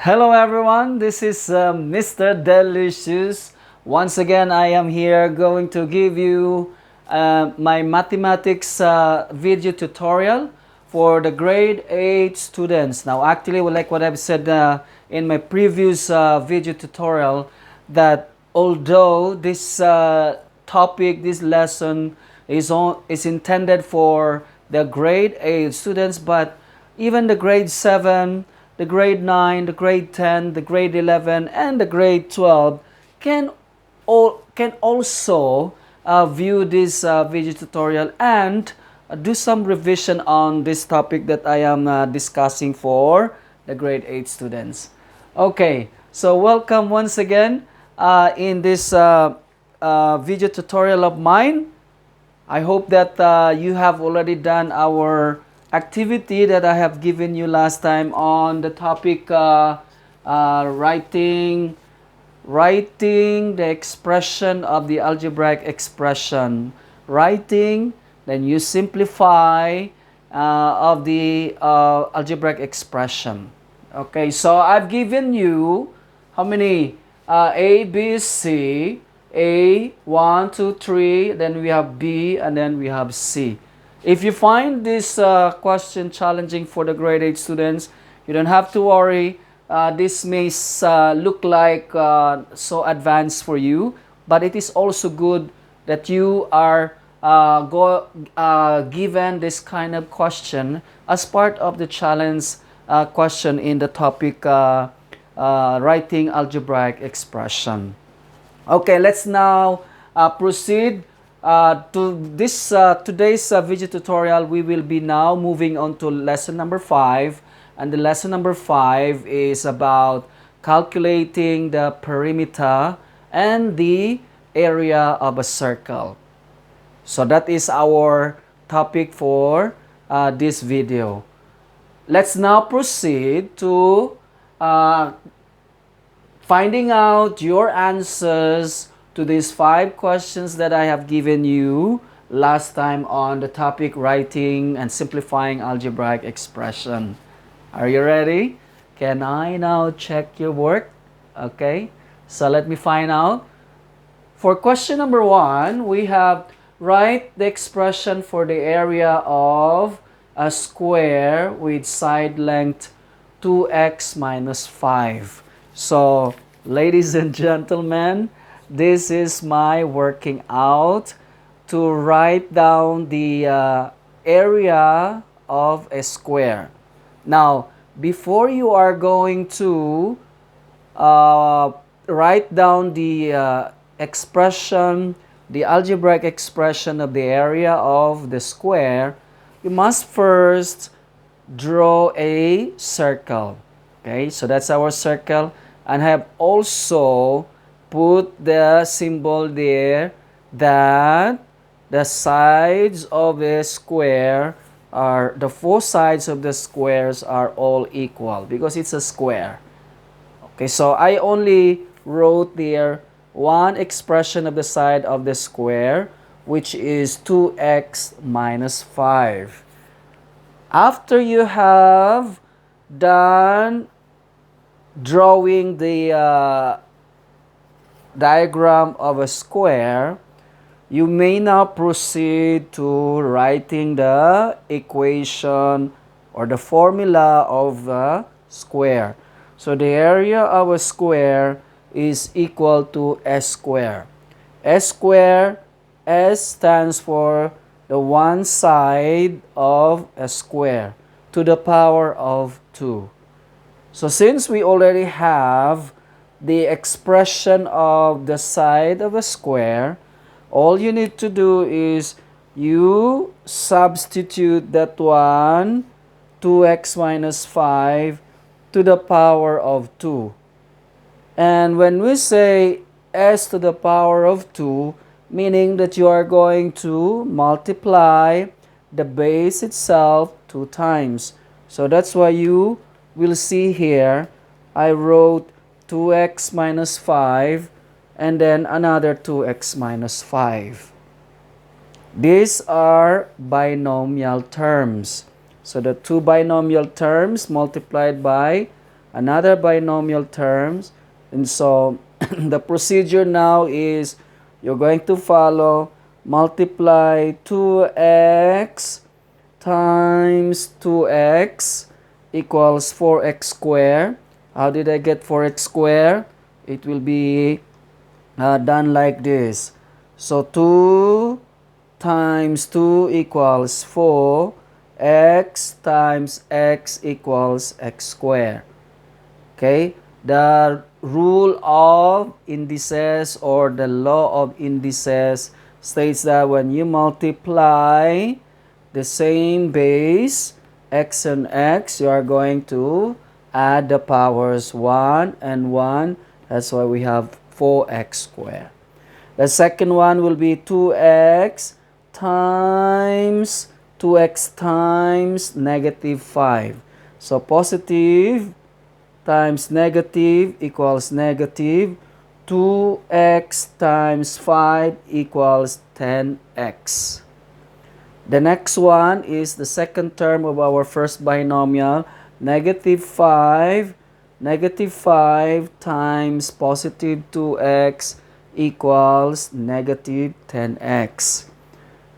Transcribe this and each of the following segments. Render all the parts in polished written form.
Hello everyone, this is Mr. Deli Shoes. Once again, I am here going to give you my mathematics video tutorial for the grade 8 students. Now actually, like what I've said in my previous video tutorial, that although this topic, this lesson is intended for the grade 8 students, but even the grade 7, the grade 9, the grade 10, the grade 11, and the grade 12 can also view this video tutorial and do some revision on this topic that I am discussing for the grade 8 students. Okay, so welcome once again in this video tutorial of mine. I hope that you have already done our activity that I have given you last time on the topic writing the expression of the algebraic expression. Writing, then you simplify of the algebraic expression. Okay, so I've given you how many? A, B, C, A, 1, 2, 3, then we have B, and then we have C. If you find this question challenging for the grade 8 students, you don't have to worry. This may look like so advanced for you, but it is also good that you are given this kind of question as part of the challenge question in the topic writing algebraic expression. Okay, let's now proceed to this today's video tutorial. We will be now moving on to lesson number 5, and the lesson number 5 is about calculating the perimeter and the area of a circle. So that is our topic for this video. Let's now proceed to finding out your answers to these 5 questions that I have given you last time on the topic writing and simplifying algebraic expression. Are you ready? Can I now check your work? Okay, so let me find out. For question number 1, we have write the expression for the area of a square with side length 2x minus 5. So, ladies and gentlemen, this is my working out to write down the area of a square. Now, before you are going to write down the expression, the algebraic expression of the area of the square, you must first draw a circle. Okay, so that's our circle, and have also put the symbol there that the sides of a square are, the 4 sides of the squares are all equal because it's a square. Okay, so I only wrote there one expression of the side of the square, which is 2x minus 5. After you have done drawing the diagram of a square, you may now proceed to writing the equation or the formula of the square. So the area of a square is equal to s square. S square, S stands for the one side of a square to the power of 2. So since we already have the expression of the side of a square, all you need to do is you substitute that one, 2x minus 5, to the power of 2. And when we say s to the power of 2, meaning that you are going to multiply the base itself 2 times. So that's why you will see here, I wrote 2x minus 5 and then another 2x minus 5. These are binomial terms. So the 2 binomial terms multiplied by another binomial terms. And so the procedure now is you're going to follow multiply 2x times 2x equals 4x squared. How did I get 4x squared? It will be done like this. So 2 times 2 equals 4. X times x equals x squared. Okay? The rule of indices or the law of indices states that when you multiply the same base, x and x, you are going to add the powers 1 and 1. That's why we have 4x squared. The second one will be 2x times negative 5. So positive times negative equals negative. 2x times 5 equals 10x. The next one is the second term of our first binomial, negative 5. Negative 5 times positive 2x equals negative 10x.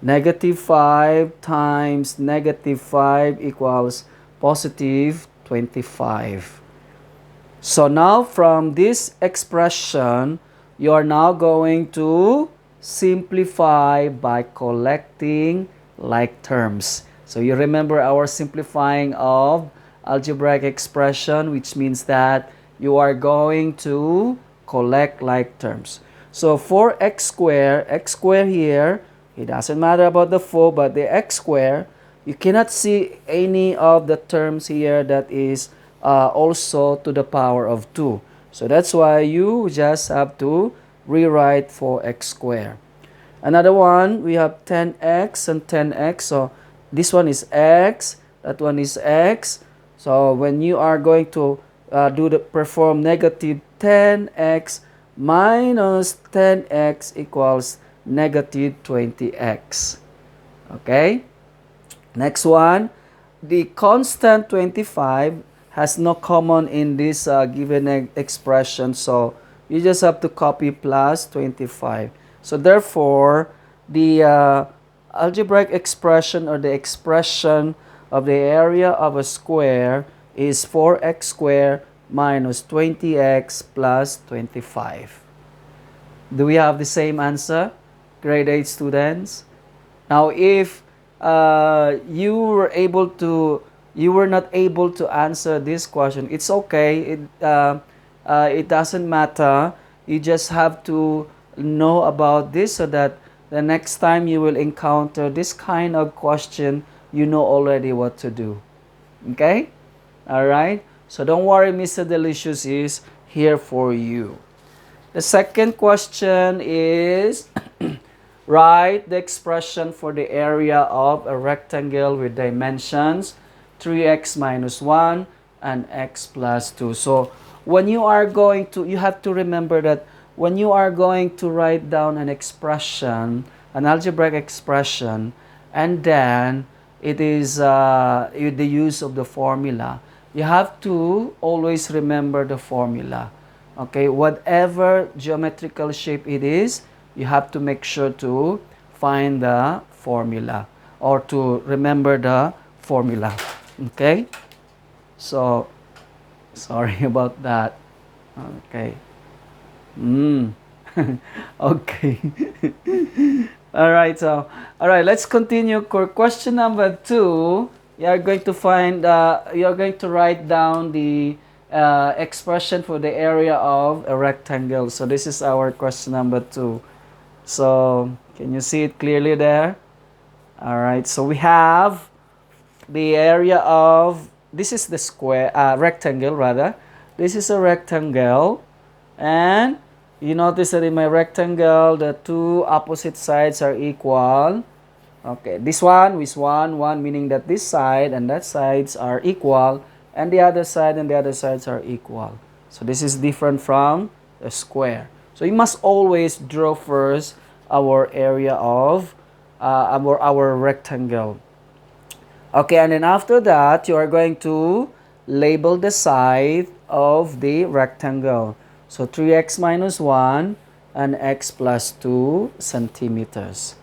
Negative 5 times negative 5 equals positive 25. So now from this expression, you are now going to simplify by collecting like terms. So you remember our simplifying of algebraic expression, which means that you are going to collect like terms. So for x squared here, it doesn't matter about the 4, but the x squared, you cannot see any of the terms here that is also to the power of 2. So that's why you just have to rewrite for x squared. Another one, we have 10x and 10x. So this one is x, that one is x. So when you are going to perform negative 10x minus 10x equals negative 20x. Okay? Next one, the constant 25 has no common in this given expression. So you just have to copy plus 25. So therefore, the algebraic expression or the expression of the area of a square is 4x squared minus 20x plus 25. Do we have the same answer, grade 8 students? Now, if you were not able to answer this question, it's okay. It doesn't matter. You just have to know about this so that the next time you will encounter this kind of question, you know already what to do. Okay? All right? So don't worry, Mr. Deli Shoes is here for you. The second question is write the expression for the area of a rectangle with dimensions 3x minus 1 and x plus 2. So when you are going to, you have to remember that when you are going to write down an expression, an algebraic expression, and then it is the use of the formula, you have to always remember the formula. Okay, whatever geometrical shape it is, you have to make sure to find the formula or to remember the formula. Okay, so sorry about that. Okay. Okay. All right, so let's continue. Question number 2, you are going to find you are going to write down the expression for the area of a rectangle. So this is our question number 2. So can you see it clearly there? All right, so we have the area of, this is the square, rectangle rather. This is a rectangle, and you notice that in my rectangle, the two opposite sides are equal. Okay, this one is 1, meaning that this side and that sides are equal, and the other side and the other sides are equal. So this is different from a square. So you must always draw first our area of our rectangle. Okay, and then after that, you are going to label the side of the rectangle. So 3x minus 1 and x plus 2 centimeters.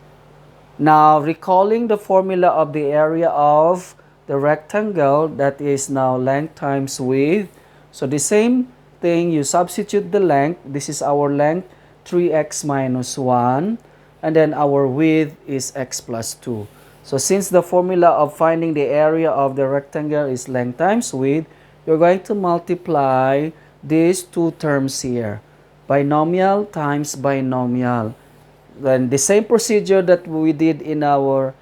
Now, recalling the formula of the area of the rectangle, that is now length times width. So the same thing, you substitute the length. This is our length, 3x minus 1. And then our width is x plus 2. So since the formula of finding the area of the rectangle is length times width, you're going to multiply these two terms here. Binomial times binomial. Then the same procedure that we did in our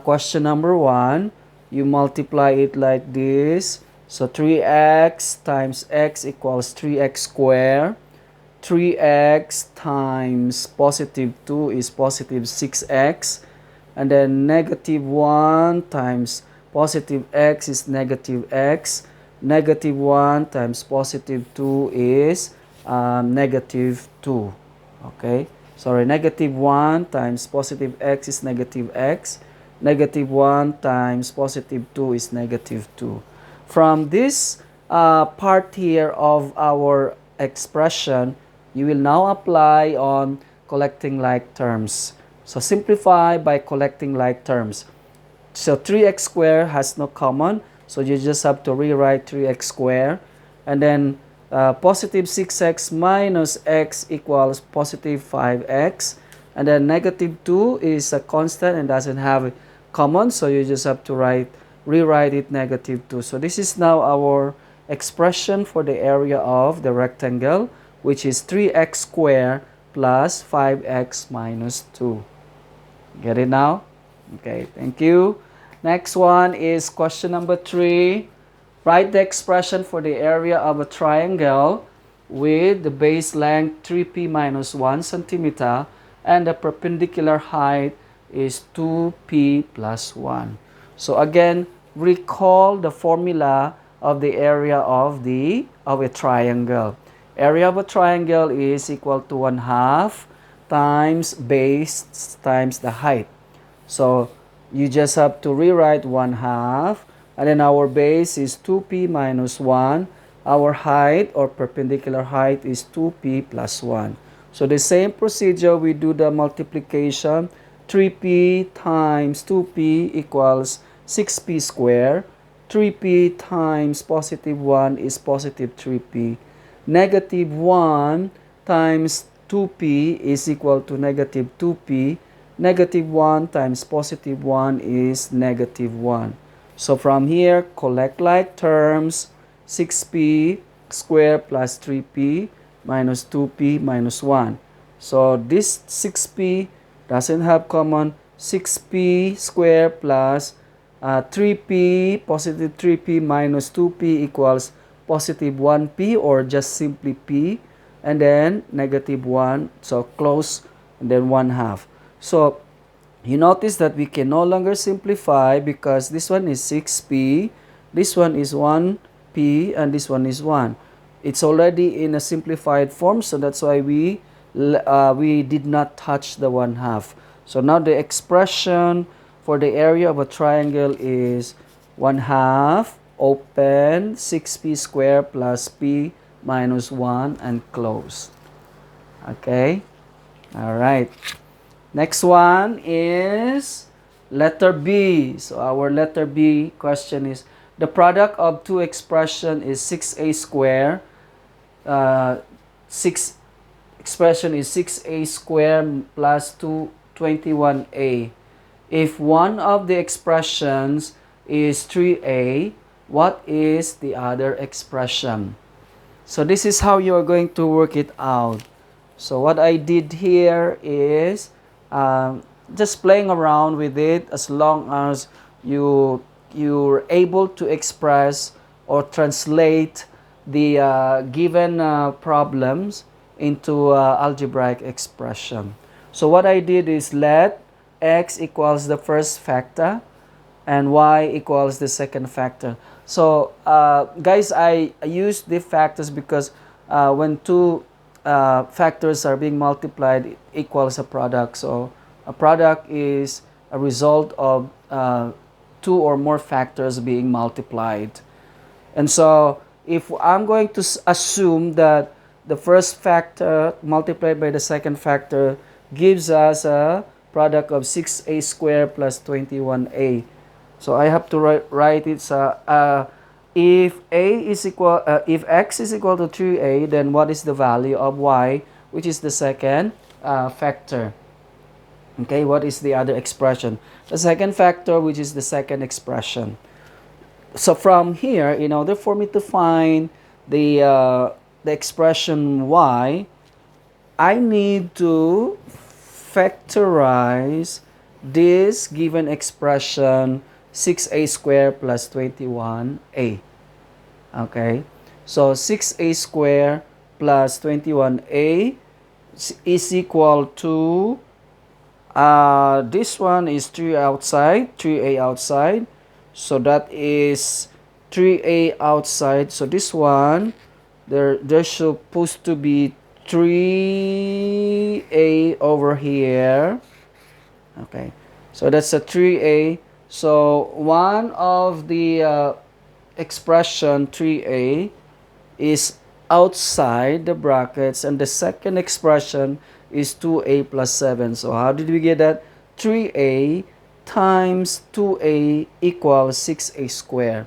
question number 1, you multiply it like this. So 3x times x equals 3x squared. 3x times positive 2 is positive 6x. And then negative 1 times positive x is negative x. Negative 1 times positive 2 is negative 2. Okay? Sorry, negative 1 times positive x is negative x. Negative 1 times positive 2 is negative 2. From this part here of our expression, you will now apply on collecting like terms. So simplify by collecting like terms. So 3x squared has no common, so you just have to rewrite 3x squared. And then positive 6x minus x equals positive 5x. And then negative 2 is a constant and doesn't have common, so you just have to rewrite it negative 2. So this is now our expression for the area of the rectangle, which is 3x squared plus 5x minus 2. Get it now? Okay, thank you. Next one is question number 3. Write the expression for the area of a triangle with the base length 3p minus 1 centimeter and the perpendicular height is 2p plus 1. So again, recall the formula of the area of a triangle. Area of a triangle is equal to 1/2 times base times the height. So you just have to rewrite 1/2, and then our base is 2p minus 1. Our height or perpendicular height is 2p plus 1. So the same procedure, we do the multiplication. 3p times 2p equals 6p squared. 3p times positive 1 is positive 3p. Negative 1 times 2p is equal to negative 2p. Negative 1 times positive 1 is negative 1. So from here, collect like terms. 6p squared plus 3p minus 2p minus 1. So this 6p doesn't have common. 6p squared plus 3p, positive 3p minus 2p equals positive 1p, or just simply p, and then negative 1, so close, and then 1/2. So you notice that we can no longer simplify because this one is 6p, this one is 1p, and this one is 1. It's already in a simplified form, so that's why we did not touch the 1/2. So now the expression for the area of a triangle is 1/2 open 6p squared plus p minus 1 and close. Okay, all right. Next one is letter B. So our letter B question is the product of two expression is 6a squared. 6 expression is 6a squared plus 21a. If one of the expressions is 3a, what is the other expression? So this is how you are going to work it out. So what I did here is just playing around with it, as long as you're able to express or translate the given problems into algebraic expression. So what I did is let x equals the first factor and y equals the second factor. So guys, I use the factors because when two factors are being multiplied, it equals a product. So a product is a result of two or more factors being multiplied. And so if I'm going to assume that the first factor multiplied by the second factor gives us a product of 6a squared plus 21a. So I have to write it if if x is equal to 3a, then what is the value of y, which is the second factor? Okay, what is the other expression? The second factor, which is the second expression. So from here, in order for me to find the expression y, I need to factorize this given expression 6a squared plus 21a. Okay, so 6a squared plus 21a is equal to this one is 3a outside, so that is 3a outside. So this one, there's supposed to be 3a over here. Okay, so that's a 3a. So one of the expression 3a is outside the brackets, and the second expression is 2a plus 7. So how did we get that? 3a times 2a equals 6a squared.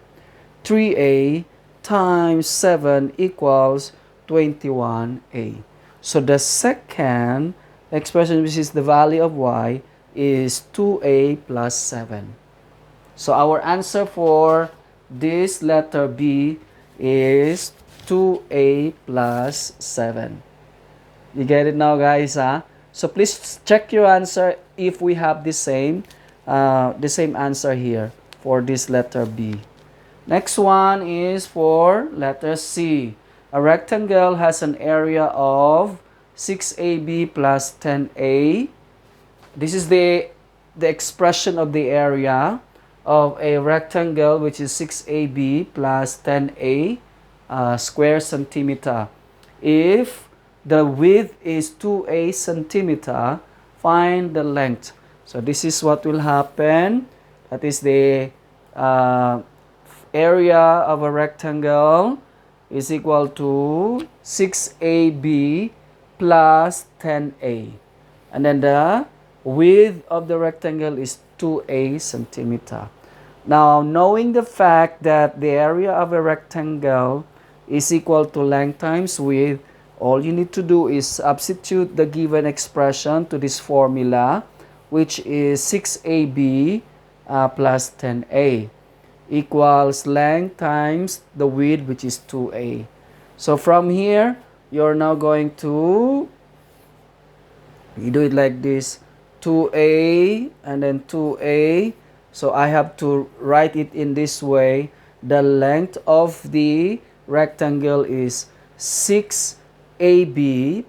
3a times 7 equals 21a. So the second expression, which is the value of y, is 2a plus 7. So our answer for this letter B is 2a plus 7. You get it now, guys, huh? So please check your answer if we have the same answer here for this letter B. Next one is for letter C. A rectangle has an area of 6ab plus 10a. This is the expression of the area of a rectangle, which is 6ab plus 10a square centimeter. If the width is 2a centimeter, find the length. So this is what will happen. That is the area of a rectangle is equal to 6ab plus 10a. And then the width of the rectangle is 2a centimeter. Now, knowing the fact that the area of a rectangle is equal to length times width, all you need to do is substitute the given expression to this formula, which is 6ab plus 10a equals length times the width, which is 2a. So from here, you're now going to, you do it like this, 2a and then 2a. So I have to write it in this way. The length of the rectangle is 6ab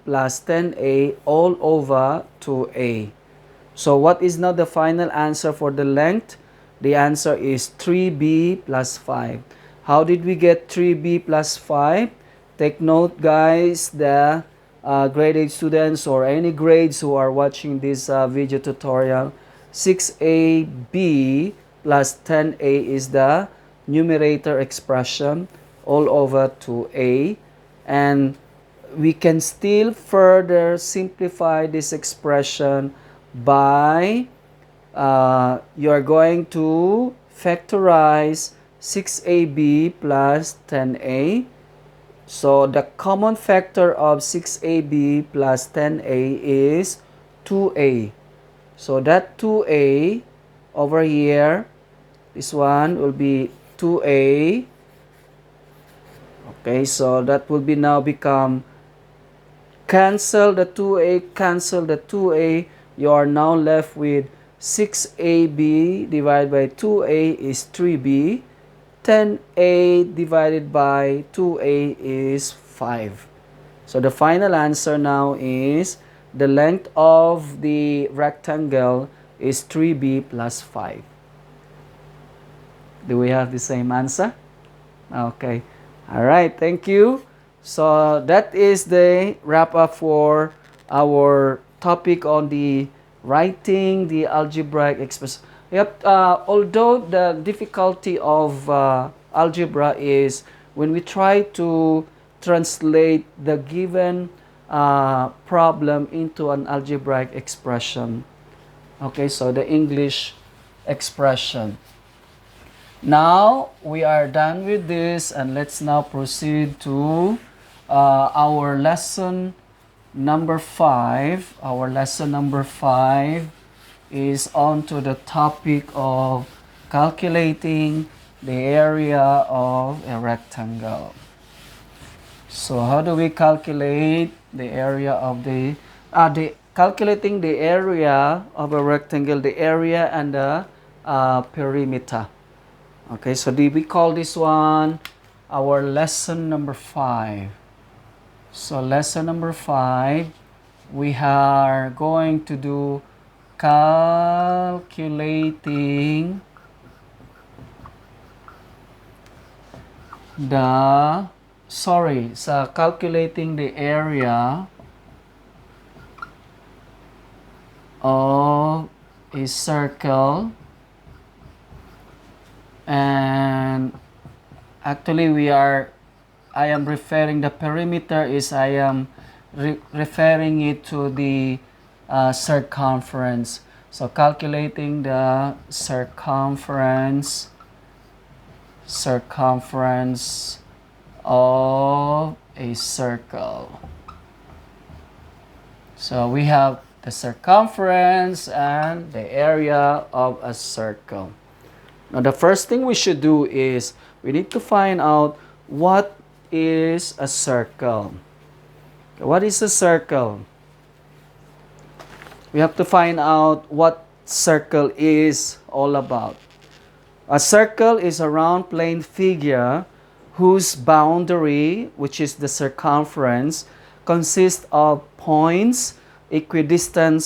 plus 10a all over 2a. So what is now the final answer for the length? The answer is 3b plus 5. How did we get 3b plus 5? Take note, guys, the grade 8 students or any grades who are watching this video tutorial, 6ab plus 10a is the numerator expression all over 2a, and we can still further simplify this expression by you're going to factorize 6ab plus 10a. So the common factor of 6ab plus 10a is 2a. So that 2a over here, this one will be 2a. Okay, so that will be now become, cancel the 2a, cancel the 2a. You are now left with 6ab divided by 2a is 3b. 10a divided by 2a is 5. So the final answer now is the length of the rectangle is 3b plus 5. Do we have the same answer? Okay. All right. Thank you. So that is the wrap up for our topic on the writing the algebraic expression. Yep. Although the difficulty of algebra is when we try to translate the given problem into an algebraic expression. Okay, so the English expression. Now we are done with this, and let's now proceed to our lesson number 5. Our lesson number 5 is on to the topic of calculating the area of a rectangle. So how do we calculate the area of calculating the area of a rectangle, the area and the perimeter. Okay, so we call this one our lesson number 5. So lesson number 5, we are going to do calculating calculating the area of a circle, and actually I am referring the perimeter is I am referring it to the circumference. So calculating the circumference of a circle. So we have the circumference and the area of a circle. Now the first thing we should do is we need to find out what is a circle. What is a circle? We have to find out what circle is all about. A circle is a round plane figure whose boundary, which is the circumference, consists of points equidistant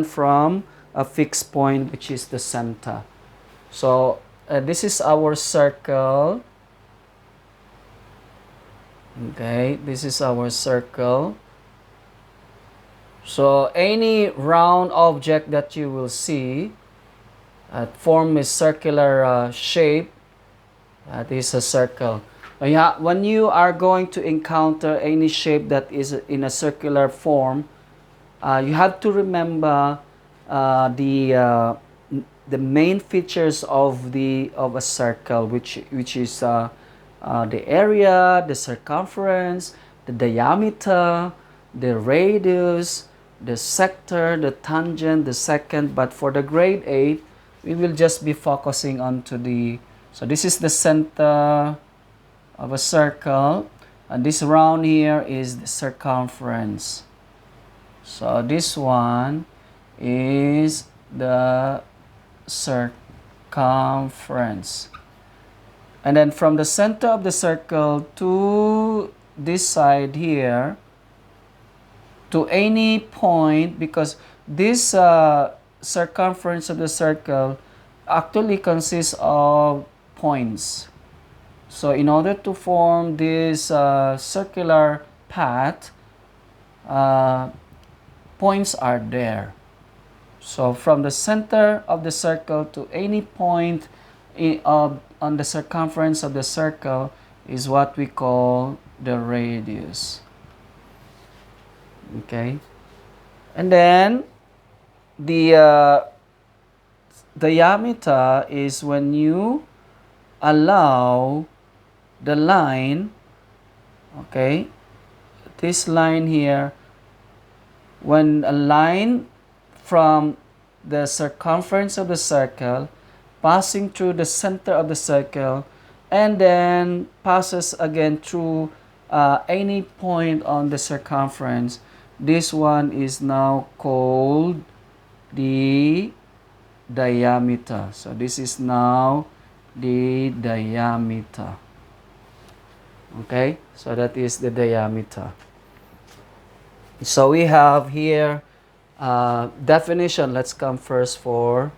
from a fixed point, which is the center. So this is our circle. Okay, this is our circle. So any round object that you will see form a circular shape, that is a circle. When you are going to encounter any shape that is in a circular form, you have to remember the main features of a circle, which is the area, the circumference, the diameter, the radius, the sector, the tangent, the secant. But for the grade 8, we will just be focusing on to so this is the center of a circle, and this round here is the circumference. So this one is the circumference. And then from the center of the circle to this side here, to any point, because this circumference of the circle actually consists of points. So in order to form this circular path, points are there. So from the center of the circle to any point on the circumference of the circle is what we call the radius. Okay, and then the diameter is when you allow the line, okay, this line here, when a line from the circumference of the circle passing through the center of the circle and then passes again through any point on the circumference, this one is now called the diameter. So this is now the diameter. Okay, so that is the diameter. So we have here definition. Let's come first for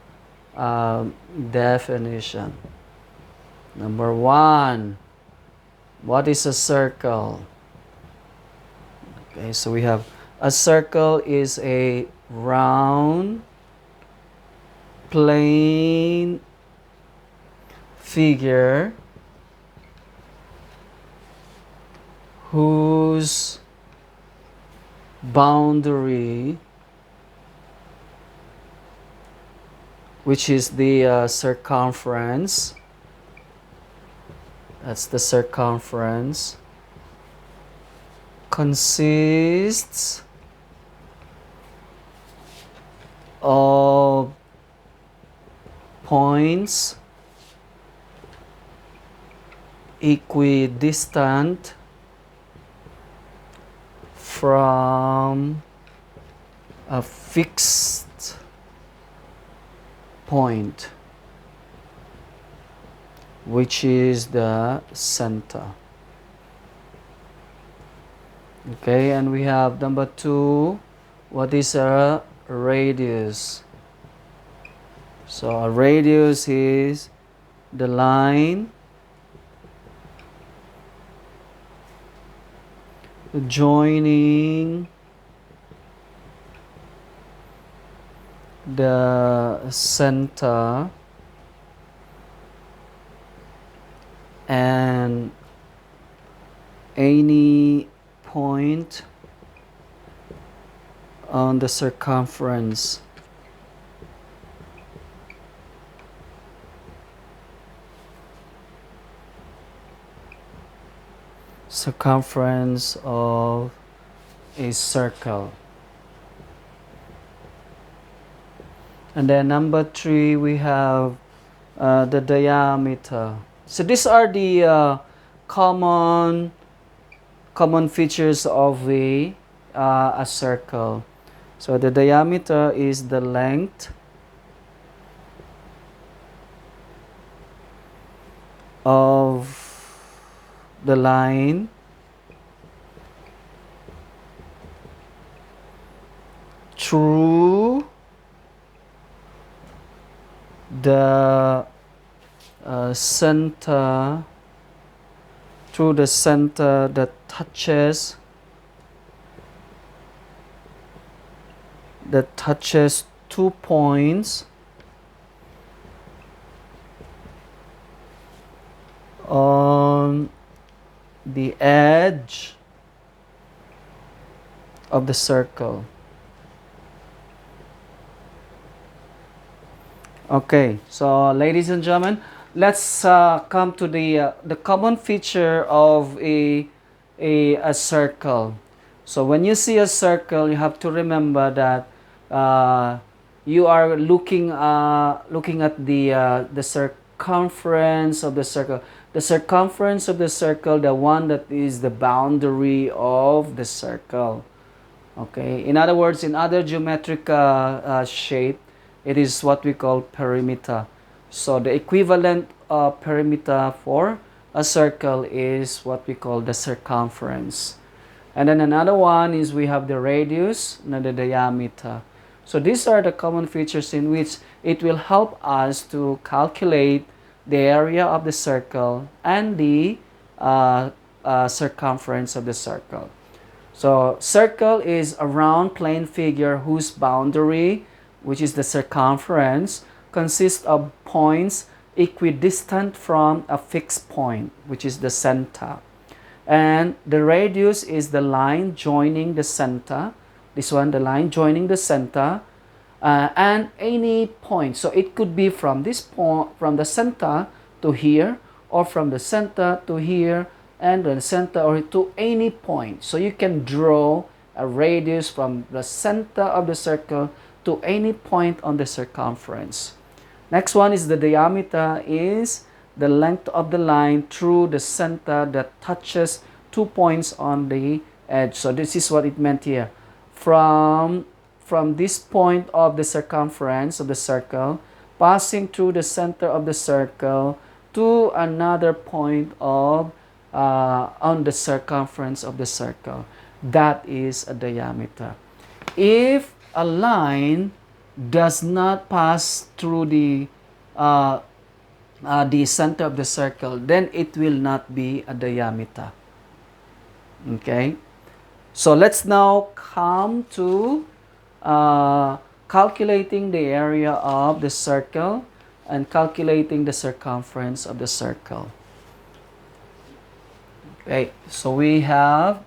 definition. Number 1, what is a circle? Okay, so we have a circle is a round plane figure whose boundary, which is the circumference, that's the circumference, consists of points equidistant from a fixed point, which is the center. Okay, and we have number 2. What is a radius? So a radius is the line joining the center and any point on the circumference. Circumference of a circle. And then number 3, we have the diameter. So these are the common features of a circle. So the diameter is the length of the line through the center, through the center that touches two points on the edge of the circle. Okay, so ladies and gentlemen, let's come to the common feature of a circle. So when you see a circle, you have to remember that you are looking at the circumference of the circle. The circumference of the circle, the one that is the boundary of the circle. Okay. In other words, in other geometric shape, it is what we call perimeter. So the equivalent perimeter for a circle is what we call the circumference. And then another one is we have the radius and the diameter. So these are the common features in which it will help us to calculate the area of the circle and the circumference of the circle. So circle is a round plane figure whose boundary, which is the circumference, consists of points equidistant from a fixed point, which is the center. And the radius is the line joining the center. This one, the line joining the center, and any point. So it could be from this point, from the center to here, or from the center to here, and the center or to any point. So you can draw a radius from the center of the circle to any point on the circumference. Next one is the diameter, is the length of the line through the center that touches 2 points on the edge. So this is what it meant here. From this point of the circumference of the circle, passing through the center of the circle to another point of on the circumference of the circle. That is a diameter. If a line does not pass through the center of the circle, then it will not be a diameter. Okay, so let's now come to calculating the area of the circle and calculating the circumference of the circle. Okay, so we have,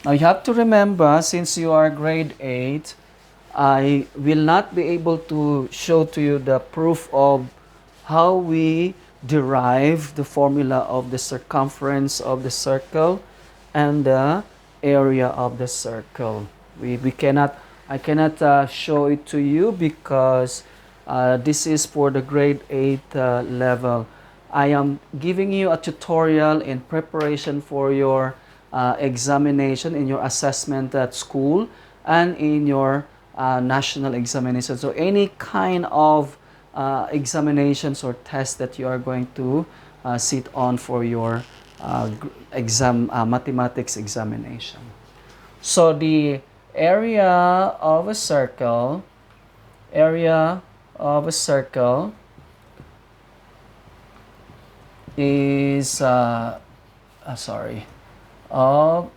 now you have to remember, since you are grade 8, I will not be able to show to you the proof of how we derive the formula of the circumference of the circle and the area of the circle. We cannot, I cannot show it to you because this is for the grade 8 level. I am giving you a tutorial in preparation for your examination, in your assessment at school, and in your national examination. So any kind of examinations or tests that you are going to sit on for your mathematics examination. So the area of a circle, area of a circle is of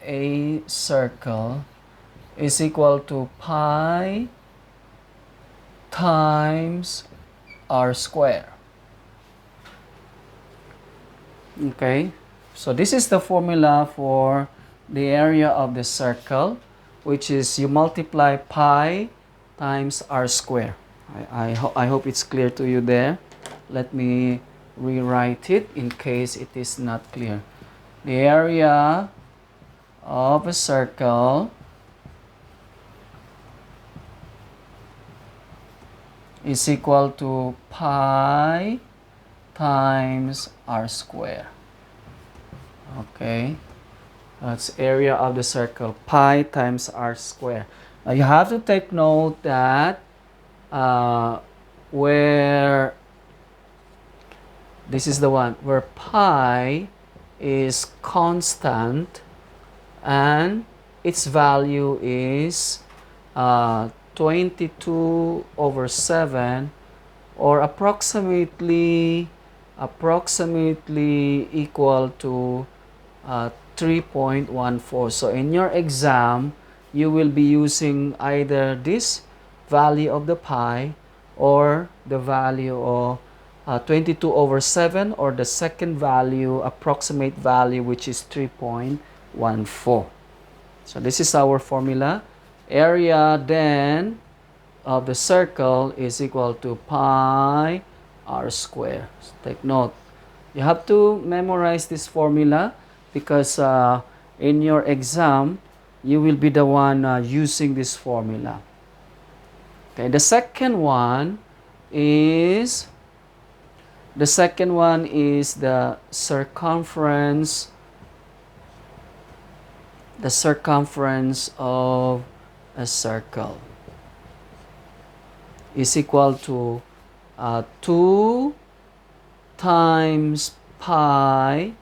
a circle is equal to pi times r square. Okay, so this is the formula for the area of the circle, which is you multiply pi times r square. I hope it's clear to you there. Let me rewrite it in case it is not clear. The area of a circle is equal to pi times r square. Okay, that's area of the circle, pi times r square. Now you have to take note that where this is the one where pi is constant and its value is 22 over 7, or approximately equal to 3.14. So in your exam, you will be using either this value of the pi or the value of 22 over 7, or the second value, approximate value, which is 3.14. So this is our formula. Area then of the circle is equal to pi r square. So take note. You have to memorize this formula because in your exam, you will be the one using this formula. Okay, the second one is the circumference of a circle is equal to 2 times pi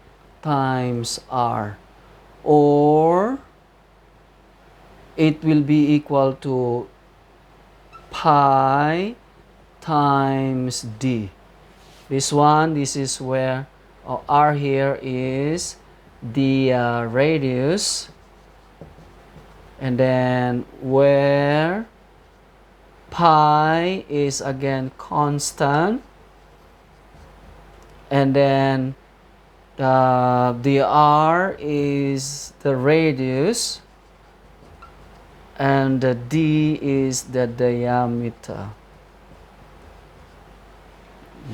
times r, or it will be equal to pi times d. This is where r here is the radius, and then where pi is again constant, and then the r is the radius, and the d is the diameter.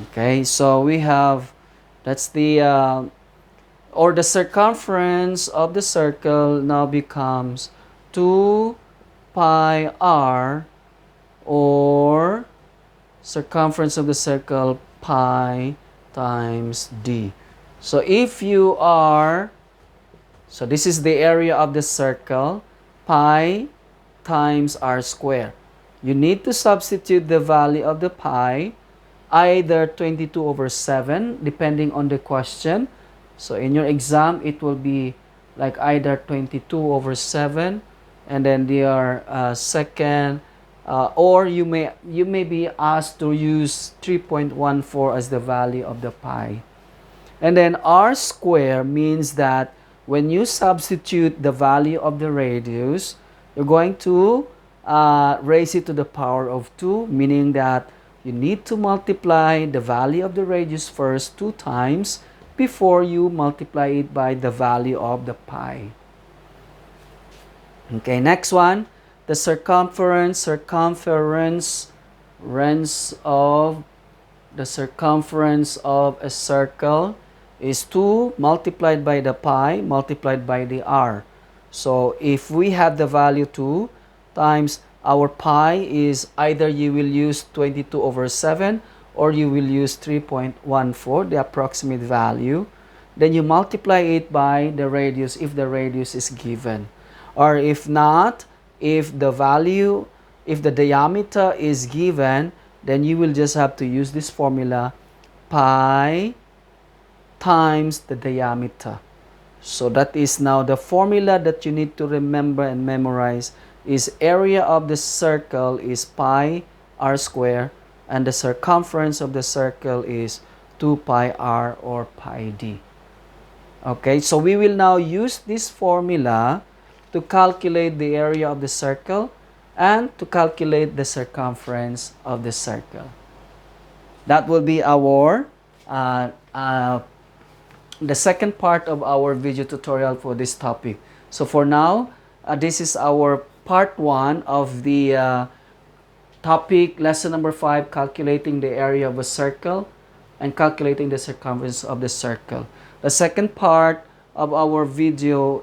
Okay, so we have, that's the or the circumference of the circle now becomes 2 pi r, or circumference of the circle pi times d. So if you are, so this is the area of the circle, pi times r square. You need to substitute the value of the pi, either 22 over 7, depending on the question. So in your exam, it will be like either 22 over 7, and then their second, or you may be asked to use 3.14 as the value of the pi. And then r square means that when you substitute the value of the radius, you're going to raise it to the power of 2, meaning that you need to multiply the value of the radius first 2 times, before you multiply it by the value of the pi. Okay, next one, the circumference of the circumference of a circle is 2 multiplied by the pi multiplied by the r. So if we have the value 2 times our pi is either you will use 22/7 or you will use 3.14, the approximate value. Then you multiply it by the radius if the radius is given. Or if not, if the diameter is given, then you will just have to use this formula, pi times the diameter. So that is now the formula that you need to remember and memorize is area of the circle is pi r square and the circumference of the circle is 2 pi r or pi d. Okay, so we will now use this formula to calculate the area of the circle and to calculate the circumference of the circle. That will be our the second part of our video tutorial for this topic. So for now, this is our part 1 of the topic, lesson number 5, calculating the area of a circle and calculating the circumference of the circle. The second part of our video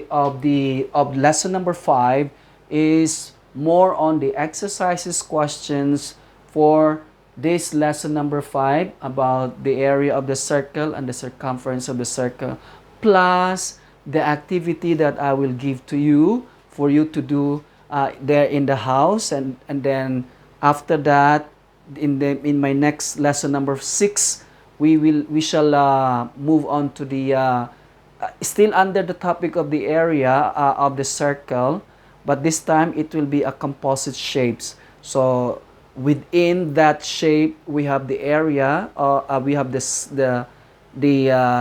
of lesson number 5 is more on the exercises questions for this lesson number 5 about the area of the circle and the circumference of the circle, plus the activity that I will give to you for you to do there in the house, and then after that in my next lesson number 6 we shall move on to the still under the topic of the area of the circle, but this time it will be a composite shapes. So within that shape we have the area, we have the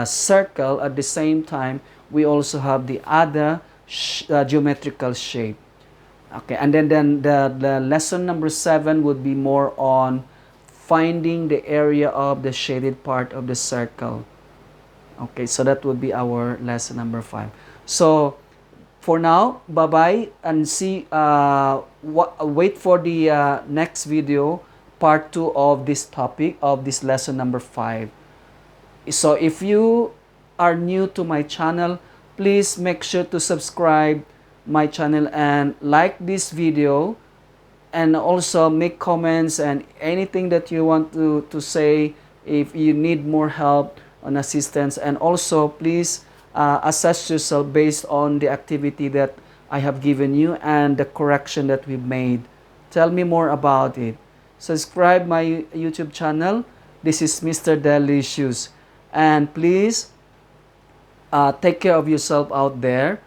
circle. At the same time we also have the other geometrical shape. Okay, and then the lesson number 7 would be more on finding the area of the shaded part of the circle. Okay, so that would be our lesson number 5. So for now, bye-bye, and see, wait for the next video, part 2 of this topic, of this lesson number 5. So if you are new to my channel, please make sure to subscribe my channel and like this video, and also make comments and anything that you want to say if you need more help and assistance. And also please assess yourself based on the activity that I have given you and the correction that we've made. Tell me more about it. Subscribe my YouTube channel. This is Mr. Deli Shoes. And please take care of yourself out there.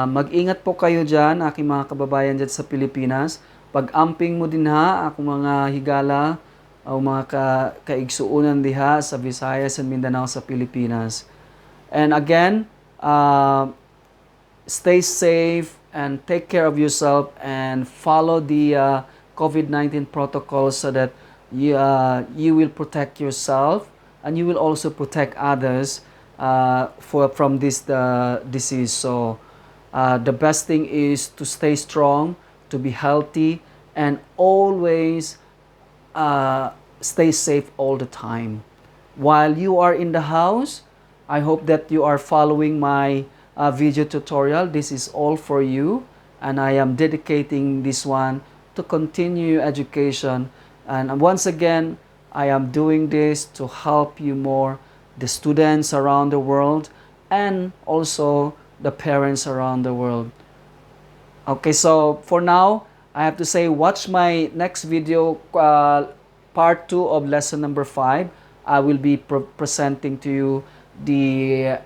Mag-ingat po kayo dyan, aking mga kababayan dyan sa Pilipinas. Pag-amping mo din ha, akong mga higala, o mga kaigsuunan diha sa Visayas and Mindanao sa Pilipinas. And again, stay safe and take care of yourself and follow the COVID-19 protocols so that you will protect yourself and you will also protect others from this disease. So the best thing is to stay strong, to be healthy, and always stay safe all the time. While you are in the house, I hope that you are following my video tutorial. This is all for you, and I am dedicating this one to continue education. And once again, I am doing this to help you more, the students around the world, and also the parents around the world. Okay, so for now, I have to say, watch my next video, part 2 of lesson number 5. I will be presenting to you the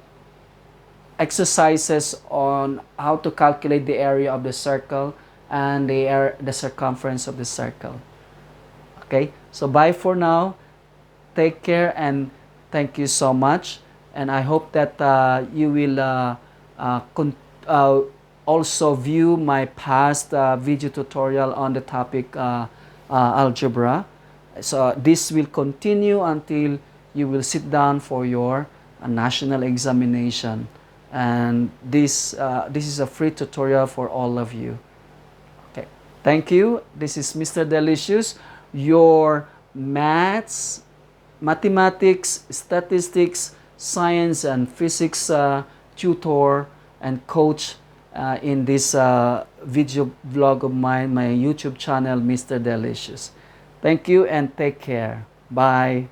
exercises on how to calculate the area of the circle and the circumference of the circle. Okay, so bye for now. Take care and thank you so much. And I hope that you will also view my past video tutorial on the topic algebra. So this will continue until you will sit down for your national examination. And this is a free tutorial for all of you. Okay, thank you. This is Mr. Deli Shoes, your mathematics, statistics, science, and physics tutor and coach in this video vlog of mine, my YouTube channel, Mr. Deli Shoes. Thank you and take care. Bye.